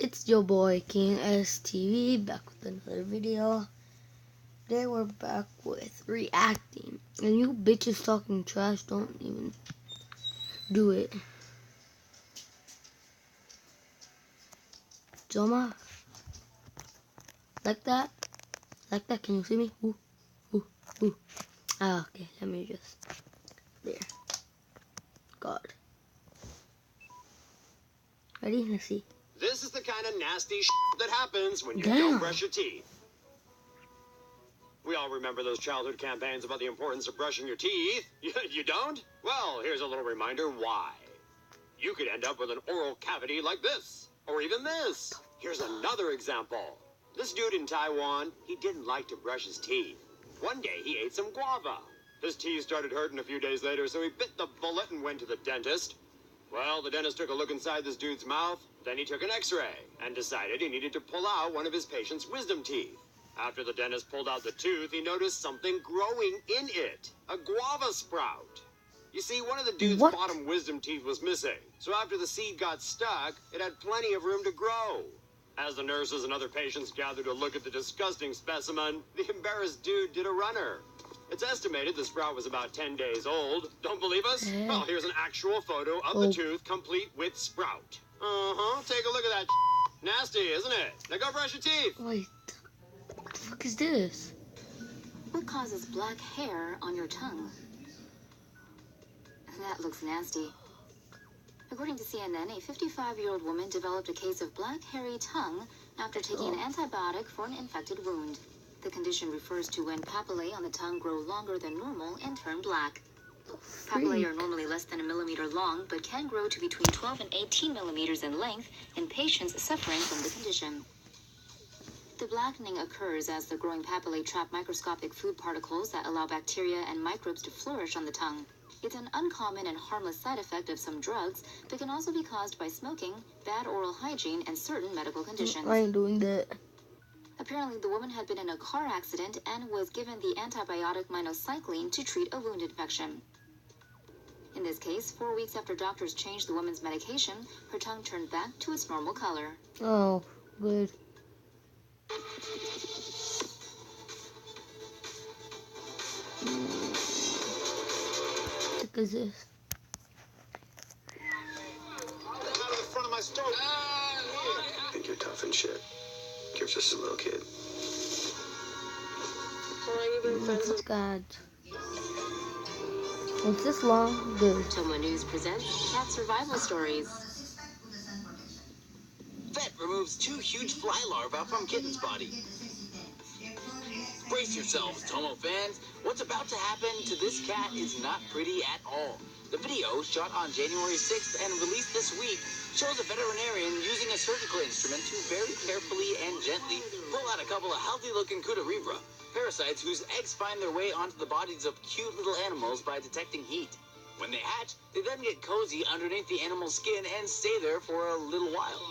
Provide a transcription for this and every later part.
It's your boy King STV back with another video. Today we're back with reacting. And you bitches talking trash, don't even do it. Joma, like that? Like that? Can you see me? Ooh, ooh, ooh. Ah, okay, let me just. There. God. Ready? Let's see. This is the kind of nasty that happens when you don't brush your teeth. We all remember those childhood campaigns about the importance of brushing your teeth. You don't? Well, here's a little reminder why. You could end up with an oral cavity like this, or even this. Here's another example. This dude in Taiwan, he didn't like to brush his teeth. One day, he ate some guava. His teeth started hurting a few days later, so he bit the bullet and went to the dentist. Well, the dentist took a look inside this dude's mouth, then he took an x-ray, and decided he needed to pull out one of his patient's wisdom teeth. After the dentist pulled out the tooth, he noticed something growing in it. A guava sprout. You see, one of the dude's bottom wisdom teeth was missing, so after the seed got stuck, it had plenty of room to grow. As the nurses and other patients gathered to look at the disgusting specimen, the embarrassed dude did a runner. It's estimated the sprout was about 10 days old. Don't believe us? Well, here's an actual photo of the tooth, complete with sprout. Take a look at that. Nasty, isn't it? Now go brush your teeth. Wait, what the fuck is this? What causes black hair on your tongue? That looks nasty. According to CNN, a 55-year-old woman developed a case of black hairy tongue after taking an antibiotic for an infected wound. The condition refers to when papillae on the tongue grow longer than normal and turn black. Papillae are normally less than a millimeter long, but can grow to between 12 and 18 millimeters in length in patients suffering from the condition. The blackening occurs as the growing papillae trap microscopic food particles that allow bacteria and microbes to flourish on the tongue. It's an uncommon and harmless side effect of some drugs, but can also be caused by smoking, bad oral hygiene, and certain medical conditions. I ain't doing that. Apparently, the woman had been in a car accident and was given the antibiotic minocycline to treat a wound infection. In this case, 4 weeks after doctors changed the woman's medication, her tongue turned back to its normal color. Oh, good. What is this? Out of the front of my stove. Think you're tough and shit. You're just a little kid. What's God? What's this long? Good. Tomo News presents Cat Survival Stories. Vet removes 2 huge fly larvae from kitten's body. Brace yourselves, Tomo fans. What's about to happen to this cat is not pretty at all. The video, shot on January 6th and released this week, shows a veterinarian using a surgical instrument to very carefully and gently pull out a couple of healthy-looking Cutiribra, parasites whose eggs find their way onto the bodies of cute little animals by detecting heat. When they hatch, they then get cozy underneath the animal's skin and stay there for a little while.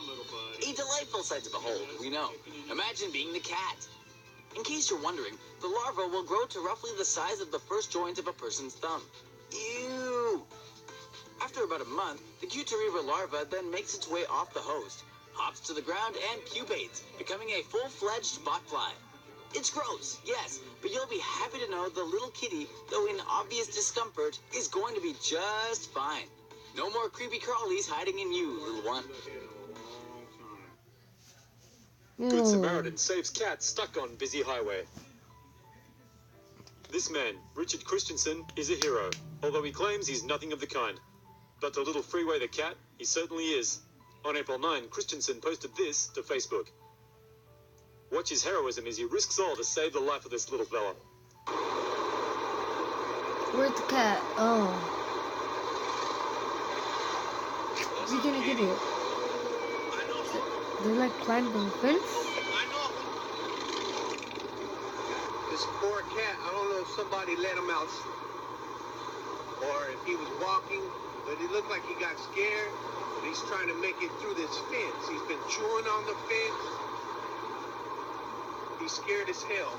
A delightful sight to behold, we know. Imagine being the cat. In case you're wondering, the larva will grow to roughly the size of the first joint of a person's thumb. Ew! After about a month, the Cutiribra larva then makes its way off the host, hops to the ground, and pupates, becoming a full-fledged botfly. It's gross, yes, but you'll be happy to know the little kitty, though in obvious discomfort, is going to be just fine. No more creepy crawlies hiding in you, little one. Good Samaritan saves cat stuck on busy highway. This man, Richard Christensen, is a hero, although he claims he's nothing of the kind. But to little Freeway the cat, he certainly is. On April 9, Christensen posted this to Facebook. Watch his heroism as he risks all to save the life of this little fella. Where's the cat? Oh. Is he gonna get it? They're like climbing the fence? This poor cat, I don't know if somebody let him out or if he was walking, but it looked like he got scared. But he's trying to make it through this fence. He's been chewing on the fence. He's scared as hell.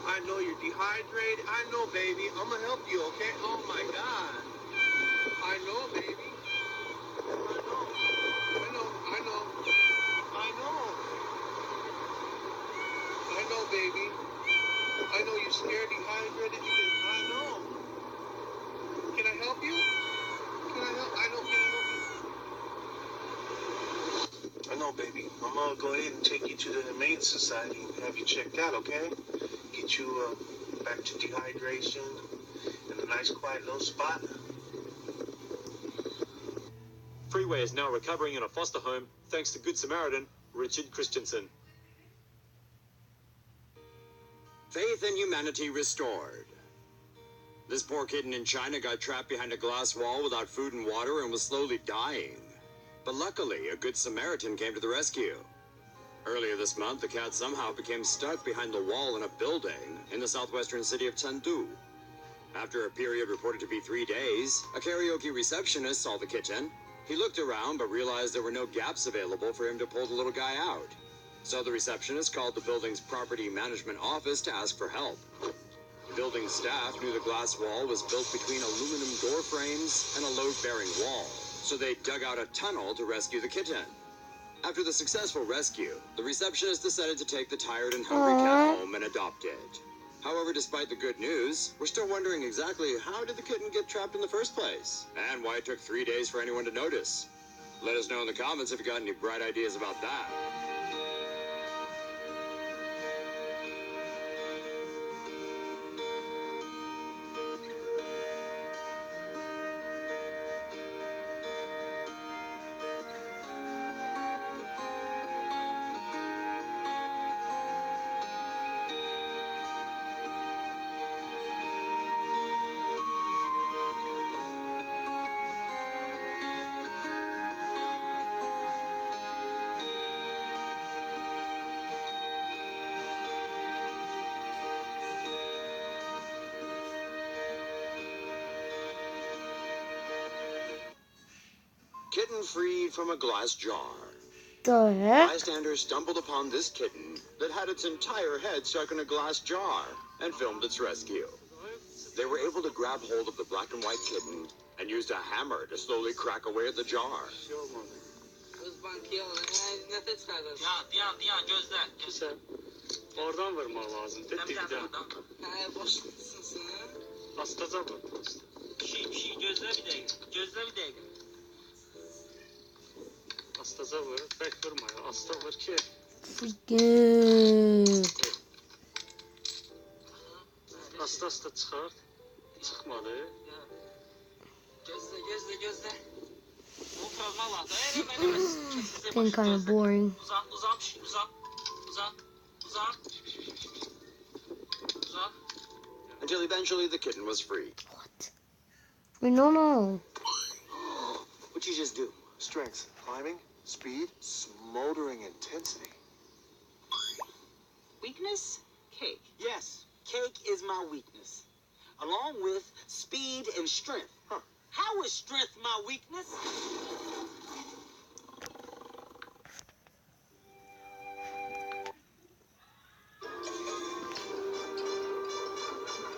I know you're dehydrated. I know, baby. I'm gonna help you, okay? Oh my God. I know, baby. know, baby. I'm gonna go ahead and take you to the Humane Society and have you checked out, okay? Get you back to dehydration in a nice, quiet little spot. Freeway is now recovering in a foster home thanks to Good Samaritan Richard Christensen. Faith in humanity restored. This poor kitten in China got trapped behind a glass wall without food and water and was slowly dying. But luckily, a Good Samaritan came to the rescue. Earlier this month, the cat somehow became stuck behind the wall in a building in the southwestern city of Chengdu. After a period reported to be 3 days, a karaoke receptionist saw the kitten. He looked around but realized there were no gaps available for him to pull the little guy out. So the receptionist called the building's property management office to ask for help. The building staff knew the glass wall was built between aluminum door frames and a load-bearing wall, so they dug out a tunnel to rescue the kitten. After the successful rescue, the receptionist decided to take the tired and hungry cat home and adopt it. However, despite the good news, we're still wondering exactly how did the kitten get trapped in the first place, and why it took 3 days for anyone to notice. Let us know in the comments if you got any bright ideas about that. Kitten freed from a glass jar. The heck? Bystanders stumbled upon this kitten that had its entire head stuck in a glass jar and filmed its rescue. They were able to grab hold of the black and white kitten and used a hammer to slowly crack away at the jar. Diyan gözler. Güzel. Oradan vurman lazım. Dipten. Astaza vur. Gözle bir dakika. Gözle bir dakika. Astaza vur. Bek vurma ya. Asta vur ki. Freaking. Asta çıkart. Çıkmadı. Gözle. Bu kazma var. Been kind of boring. Uzak. Until eventually the kitten was free. What? Wait, no. What'd you just do? Strength, climbing, speed, smoldering intensity. Weakness? Cake. Yes, cake is my weakness. Along with speed and strength. Huh. How is strength my weakness?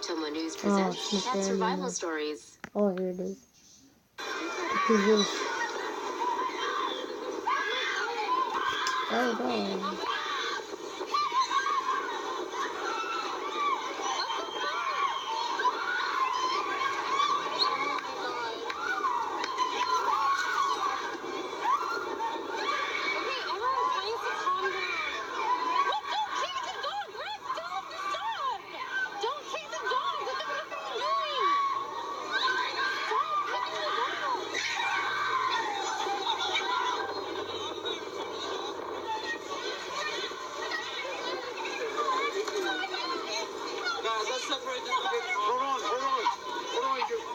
Toma News presents Cat Survival Stories. Oh, here it is. Who's this? Oh, no.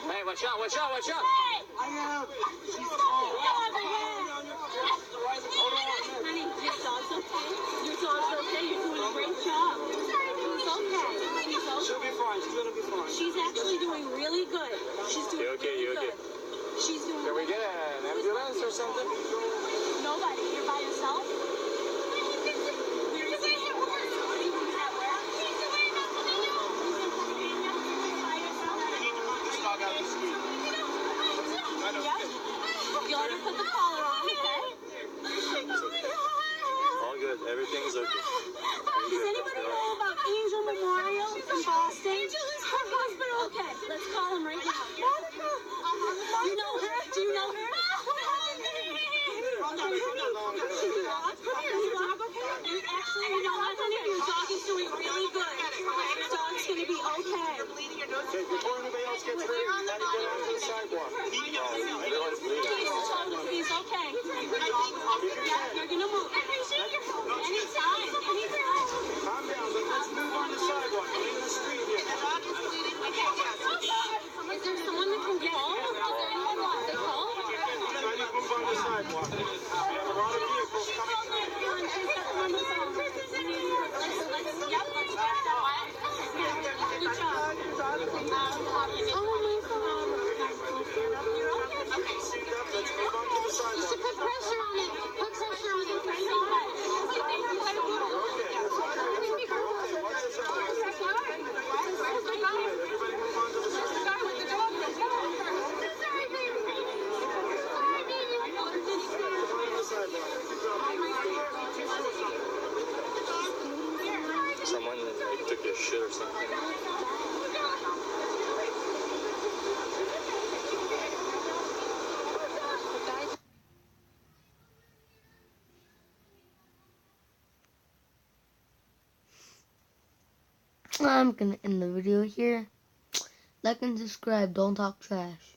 Hey, watch out. I am. Honey, your dog's okay. Your dog's okay. You're doing a great job. He's okay. He's okay. She'll be fine. She's gonna be fine. She's actually doing really good. She's doing really good. She's doing Can we really get an ambulance or something? good. Nobody. You're by yourself? Where is he? At where? You let her put the collar on, okay? All good. Everything's okay. Does anybody know about Angel Memorial in Boston? Her husband, okay. Let's call him right now. Monica! You know her? Do you know her? What happened? She dropped? He's okay. Yeah, you're gonna move. Anytime. Calm down. Let's move on the sidewalk. We're in the street here. Is there someone that can call? Is there anyone that they call? Try to move on the sidewalk. We have a lot of vehicles coming. Let's move on to the sidewalk. Put pressure on it. Put pressure on it. Someone like took a shit or something. I'm gonna end the video here. Like and subscribe. Don't talk trash.